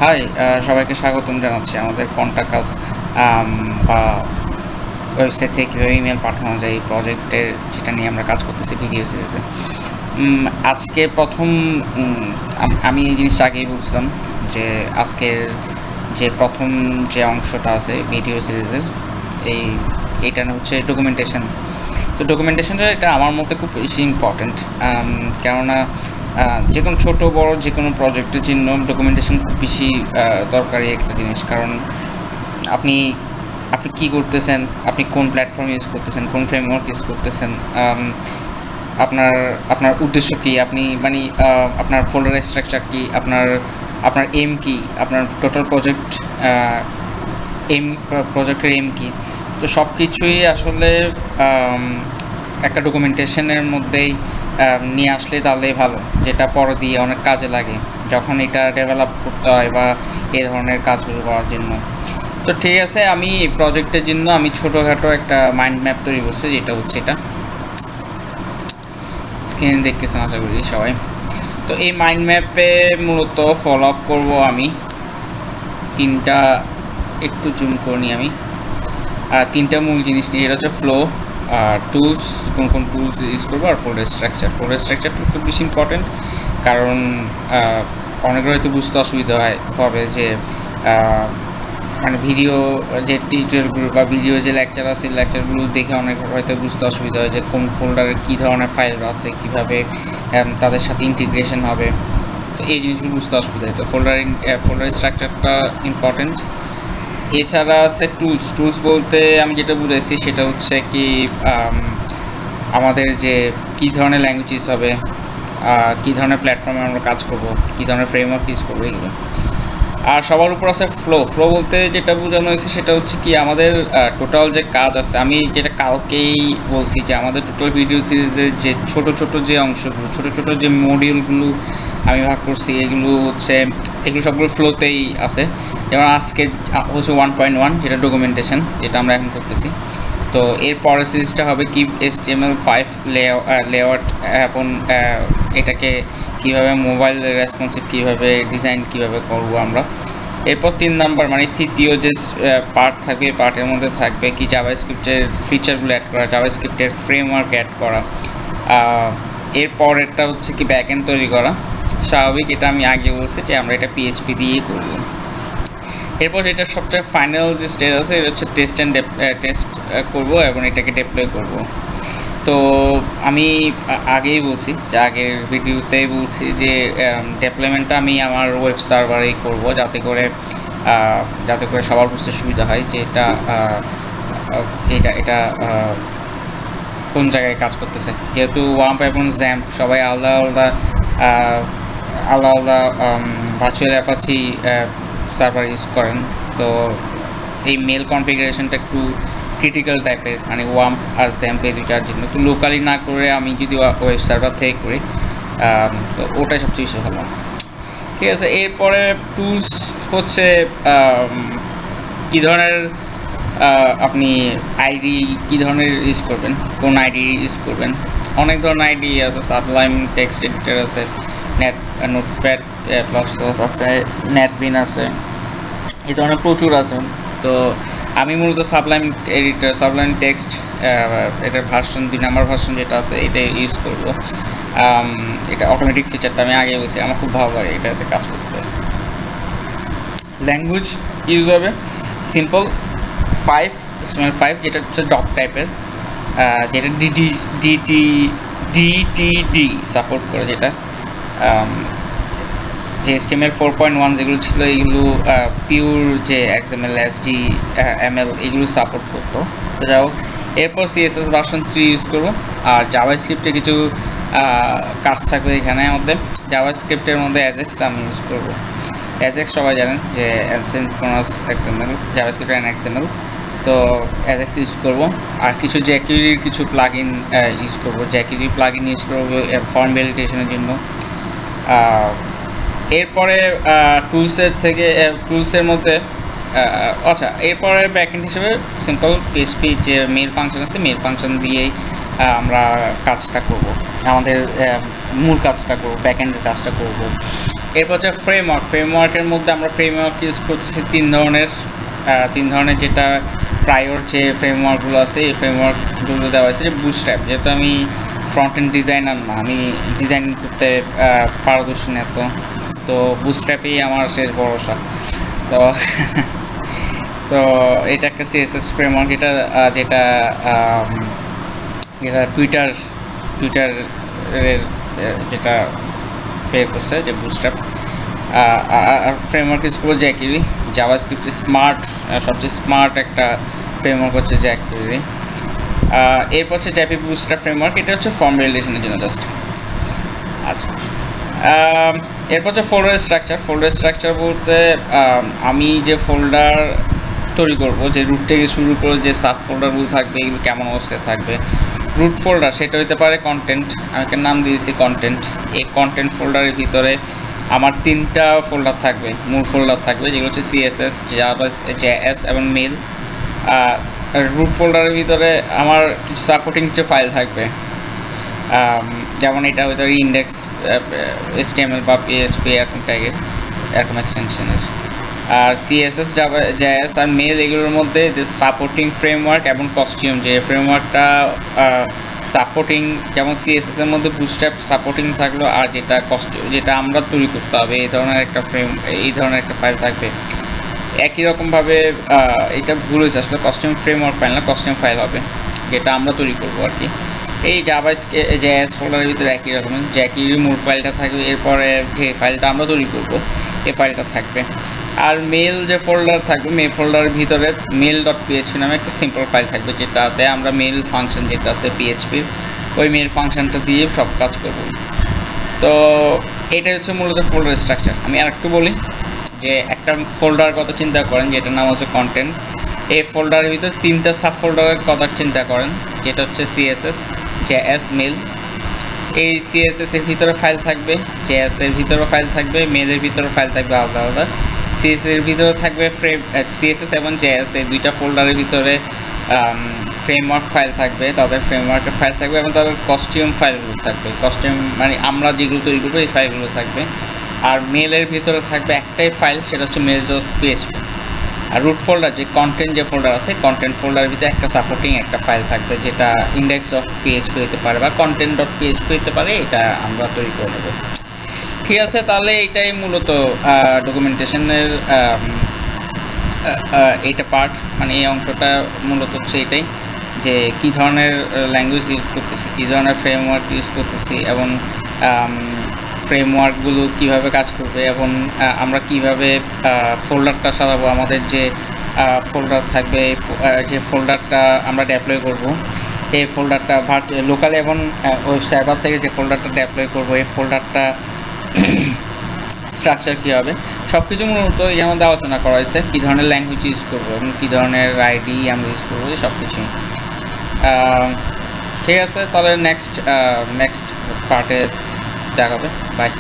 High, সবাইকে স্বাগতম জানাচ্ছি আমাদের কন্টাক্টাস বা ওয়েবসাইট থেকে কীভাবে ইমেল পাঠানো যায় এই প্রজেক্টের, যেটা নিয়ে আমরা কাজ করতেছি ভিডিও সিরিজে। আজকে প্রথম আমি এই জিনিসটা আগেই বলছিলাম যে আজকের যে প্রথম যে অংশটা আছে ভিডিও সিরিজের এইটা হচ্ছে ডকুমেন্টেশন। তো ডকুমেন্টেশনটা এটা আমার মতে খুব বেশি ইম্পর্ট্যান্ট, কেননা যে কোনো ছোটো বড়ো যে কোনো প্রজেক্টের জন্য ডকুমেন্টেশন খুব বেশি দরকারি একটা জিনিস। কারণ আপনি আপনি কী করতেছেন, আপনি কোন প্ল্যাটফর্ম ইউজ করতেছেন, কোন ফ্রেমওয়ার্ক ইউজ করতেছেন, আপনার আপনার উদ্দেশ্য কী, আপনি মানে আপনার ফোল্ডার স্ট্রাকচার কী, আপনার আপনার এম কী, আপনার টোটাল প্রজেক্টের এম কী। তো সব কিছুই আসলে একটা ডকুমেন্টেশনের মধ্যেই নিয়ে আসলে তাহলেই ভালো, যেটা পরে দিয়ে অনেক কাজে লাগে যখন এটা ডেভেলপ করতে হয় বা এই ধরনের কাজগুলো করার জন্য। তো ঠিক আছে, আমি প্রজেক্টের জন্য আমি ছোটোখাটো একটা মাইন্ড ম্যাপ তৈরি করছি, যেটা হচ্ছে এটা স্ক্রিনে দেখতেছেন আশা করি সবাই। তো এই মাইন্ড ম্যাপে মূলত ফলো আপ করবো আমি তিনটা, একটু জুম করে নিই আমি, তিনটা মূল জিনিস নিয়ে। এটা হচ্ছে ফ্লো, টুলস, কোন কোন টুলস ইউজ করবো, আর ফোল্ডার স্ট্রাকচারটা খুব বেশি ইম্পর্টেন্ট। কারণ অনেকের হয়তো বুঝতে অসুবিধা হবে যে মানে ভিডিও যে টিউটোরিয়ালগুলো বা ভিডিও যে লেকচার আছে, লেকচারগুলো দেখে অনেক হয়তো বুঝতে অসুবিধা হয় যে কোন ফোল্ডারে কী ধরনের ফাইল আছে, কীভাবে তাদের সাথে ইন্টিগ্রেশন হবে। তো এই জিনিসগুলো বুঝতে অসুবিধা হয়। তো ফোল্ডার স্ট্রাকচারটা ইম্পর্টেন্ট। এছাড়া আছে টুলস বলতে আমি যেটা বুঝেছি সেটা হচ্ছে কি আমাদের যে কী ধরনের ল্যাঙ্গুয়েজ ইউজ হবে, কী ধরনের প্ল্যাটফর্মে আমরা কাজ করব, কী ধরনের ফ্রেমওয়ার্ক ইউজ করবো, এগুলো। আর সবার উপর আছে ফ্লো বলতে যেটা বোঝানো হয়েছে সেটা হচ্ছে কি আমাদের টোটাল যে কাজ আছে, আমি যেটা কালকেই বলছি যে আমাদের টোটাল ভিডিও সিরিজের যে ছোট যে অংশগুলো, ছোট যে মডিউলগুলো আমি ভাগ করছি, এগুলো সবগুলো ফ্লোতেই আছে। যেমন আজকে হচ্ছে 1.1, যেটা ডকুমেন্টেশন, যেটা আমরা এখন করতেছি। তো এর পরের সিরিজটা হবে কি HTML5 লেআউট, এবং এটাকে কীভাবে মোবাইল রেসপন্সিভ, কীভাবে ডিজাইন কীভাবে করবো আমরা। এরপর 3 নাম্বার মানে তৃতীয় যে পার্ট থাকবে, পার্টের মধ্যে থাকবে কি জাভাস্ক্রিপ্টের ফিচারগুলো অ্যাড করা, জাভাস্ক্রিপ্টের ফ্রেমওয়ার্ক অ্যাড করা। এরপরেরটা হচ্ছে কি ব্যাকএন্ড তৈরি করা। স্বাভাবিক, এটা আমি আগে বলছি যে আমরা এটা PHP দিয়েই করব। এরপর যেটা সবচেয়ে ফাইনাল যে স্টেজ আছে, এটা হচ্ছে টেস্ট করব এবং এটাকে ডিপ্লয় করব। তো আমি আগেই বলছি যে আগের ভিডিওতেই বলছি যে ডেপ্লয়মেন্টটা আমি আমার ওয়েব সার্ভারেই করব, যাতে করে সবার বুঝতে সুবিধা হয় যে এটা কোন জায়গায় কাজ করতেছে। যেহেতু ওয়াম্প এবং জ্যাম্প সবাই আলাদা ভার্চুয়াল অ্যাপাচি সার্ভার ইউজ করেন। তো এই মেল কনফিগারেশনটা একটু ক্রিটিক্যাল টাইপের, মানে ওয়াম্প আর জ্যাম্প এই দুইটার জন্য। তো লোকালি না করে আমি যদি ওয়েব সার্ভার থেকে করি, তো ওটাই সবচেয়ে বেশি ভালো। ঠিক আছে, এরপরে টুলস হচ্ছে কী ধরনের আপনি আইডি কী ধরনের ইউজ করবেন, কোন আইডি ইউজ করবেন। অনেক ধরনের আইডি আছে, সাবলাইম টেক্সট এডিটর আছে, নোটপ্যাড প্লাস আছে, নেটবিন আছে, এই ধরনের প্রচুর আছে। তো আমি মূলত সাবলাইম টেক্সট, এটার ভার্সন 2 নাম্বার ভার্সন যেটা আছে এটা ইউজ করব। এটা অটোমেটিক ফিচারটা আমি আগে বলছি, আমার খুব ভালো লাগে এটাতে কাজ করতে। ল্যাঙ্গুয়েজ ইউজ হবে সিম্পল 5, যেটা হচ্ছে ডক টাইপের, যেটা ডিটিডি সাপোর্ট করে, যেটা যে HTML 4.1 যেগুলো ছিল এইগুলো পিওর যে XML HTML এগুলো সাপোর্ট করতো। তো যাও, এরপর CSS ভার্সন 3 ইউজ করবো। আর জাভাস্ক্রিপ্টে কিছু কাজ থাকবে এখানে মধ্যে। জাভাস্ক্রিপ্টের মধ্যে অ্যাজাক্স আমি ইউজ করবো। অ্যাজাক্স সবাই জানেন যে asynchronous XML, JavaScript and XML। তো অ্যাজাক্স ইউজ করবো। আর কিছু জ্যাকুরির কিছু প্লাগইন ইউজ করবো, জ্যাকুরি প্লাগইন ইউজ করবো ফর্ম ভ্যালিডেশনের জন্য। এরপরে টুলসের মধ্যে আচ্ছা, এরপরে ব্যাকএন্ড হিসেবে সিম্পল PHP যে মেল ফাংশন আছে, মেল ফাংশন দিয়েই আমরা কাজটা করব, আমাদের মূল কাজটা করব, ব্যাকএন্ডের কাজটা করব। এরপর হচ্ছে ফ্রেমওয়ার্কের মধ্যে আমরা ফ্রেমওয়ার্ক ইউজ করছি তিন ধরনের যেটা প্রায়র যে ফ্রেমওয়ার্কগুলো আছে এই ফ্রেমওয়ার্কগুলো দেওয়া আছে যে বুটস্ট্র্যাপ, যেহেতু আমি ফ্রন্ট এন্ড ডিজাইনার না, আমি ডিজাইন করতে পারদর্শী না, তো বুটস্ট্র্যাপেই আমার শেষ ভরসা। তো তো এটা একটা সিএসএস ফ্রেমওয়ার্ক, যেটা টুইটারের যেটা বের করছে যে বুটস্ট্র্যাপ। ফ্রেমওয়ার্ক ইউজ করবো জ্যাকিউরি, জাভাস্ক্রিপ্ট সবচেয়ে স্মার্ট একটা ফ্রেমওয়ার্ক হচ্ছে জ্যাকিউরি। এরপর হচ্ছে জ্যাপি বুটস্ট্র্যাপ ফ্রেমওয়ার্ক, এটা হচ্ছে ফর্ম ভ্যালিডেশনের জন্য জাস্ট। আচ্ছা, এরপর হচ্ছে ফোল্ডার স্ট্রাকচার বলতে আমি যে ফোল্ডার তৈরি করবো, যে রুট থেকে শুরু করে যে সাব ফোল্ডারগুলো থাকবে এগুলো কেমন অবস্থায় থাকবে। রুট ফোল্ডার সেটা হতে পারে কন্টেন্ট, আমি একটা নাম দিয়েছি কন্টেন্ট। এই কন্টেন্ট ফোল্ডারের ভিতরে আমার 3টা ফোল্ডার থাকবে, মূল ফোল্ডার থাকবে, যেগুলো হচ্ছে সিএসএস, জেএস এবং মেল। রুট ফোল্ডারের ভিতরে আমার কিছু সাপোর্টিং কিছু ফাইল থাকবে, যেমন এটা হয়তো ইন্ডেক্স, HTML বা PHP এরকম এক্সটেনশনের। আর সিএসএস, জেএস আর মেল এগুলোর মধ্যে যে সাপোর্টিং ফ্রেমওয়ার্ক এবং কস্টিউম, যে ফ্রেমওয়ার্কটা সাপোর্টিং, যেমন সিএসএস এর মধ্যে বুটস্ট্র্যাপ সাপোর্টিং থাকলো, আর যেটা আমরা তৈরি করতে হবে এই ধরনের একটা ফাইল থাকবে। একই রকমভাবে এটা ভুল হয়েছে, আসলে কস্টিউম ফ্রেমওয়ার্ক ফাইল না, কস্টিউম ফাইল হবে, যেটা আমরা তৈরি করবো আর কি। এই জেএস ফোল্ডারের ভিতরে একই রকমের জ্যাকিউরি মূল ফাইলটা থাকবে, এরপরে যে ফাইলটা আমরা তৈরি করবো এই ফাইলটা থাকবে। আর মেল যে ফোল্ডার থাকবে, মেল ফোল্ডারের ভিতরে mail.php নামে একটা সিম্পল ফাইল থাকবে, যেটাতে আমরা মেল ফাংশন যেটা আছে পিএইচপির, ওই মেল ফাংশনটা দিয়ে সব কাজ করব। তো এটা হচ্ছে মূলত ফোল্ডার স্ট্রাকচার। আমি আরেকটু বলি যে একটা ফোল্ডার কথা চিন্তা করেন, যেটার নাম হচ্ছে কন্টেন্ট। এই ফোল্ডারের ভিতরে 3টা সাব ফোল্ডারের কথা চিন্তা করেন, যেটা হচ্ছে সিএসএস, জেএস, মেল। এই সিএসএস এর ভিতরে ফাইল থাকবে, জেএস এর ভিতরে ফাইল থাকবে, মেলের ভিতরে ফাইল থাকবে আলাদা আলাদা। সিএসএস এর ভিতরে থাকবে সিএসএস এবং জেএস, এই 2টা ফোল্ডারের ভিতরে ফ্রেমওয়ার্ক ফাইল থাকবে, তাদের ফ্রেমওয়ার্কের ফাইল থাকবে এবং তাদের কস্টিউম ফাইলগুলো থাকবে। কস্টিউম মানে আমরা যেগুলো তৈরি করবো এই ফাইলগুলো থাকবে। আর মেলের ভিতরে থাকবে একটাই ফাইল, সেটা হচ্ছে mail.php। আর রুট ফোল্ডার যে কন্টেন্ট যে ফোল্ডার আছে, কন্টেন্ট ফোল্ডারের ভিতরে একটা সাপোর্টিং একটা ফাইল থাকবে, যেটা index.php হতে পারে বা content.php হতে পারে, এটা আমরা তৈরি করে নেব। ঠিক আছে, তাহলে এটাই মূলত ডকুমেন্টেশনের এইটা পার্ট, মানে এই অংশটা মূলত হচ্ছে এটাই, যে কী ধরনের ল্যাঙ্গুয়েজ ইউজ করতেছি, কী ধরনের ফ্রেমওয়ার্ক ইউজ করতেছি, এবং ফ্রেমওয়ার্কগুলো কীভাবে কাজ করবে, এবং আমরা কীভাবে ফোল্ডারটা সাজাবো। আমাদের যে ফোল্ডার থাকবে, যে ফোল্ডারটা আমরা ডেপ্লয় করব, এই ফোল্ডারটা লোকাল এবং ওয়েব সার্ভার থেকে যে ফোল্ডারটা ডেপ্লয় করব, এই ফোল্ডারটা স্ট্রাকচার কী হবে, সব কিছু মূলত এর মধ্যে আলোচনা করা হয়েছে। কী ধরনের ল্যাঙ্গুয়েজ ইউজ করবো এবং কী ধরনের আইডি আমরা ইউজ করবো, সব কিছুই। ঠিক আছে, তাহলে নেক্সট পার্টে দেখাবে। বাই।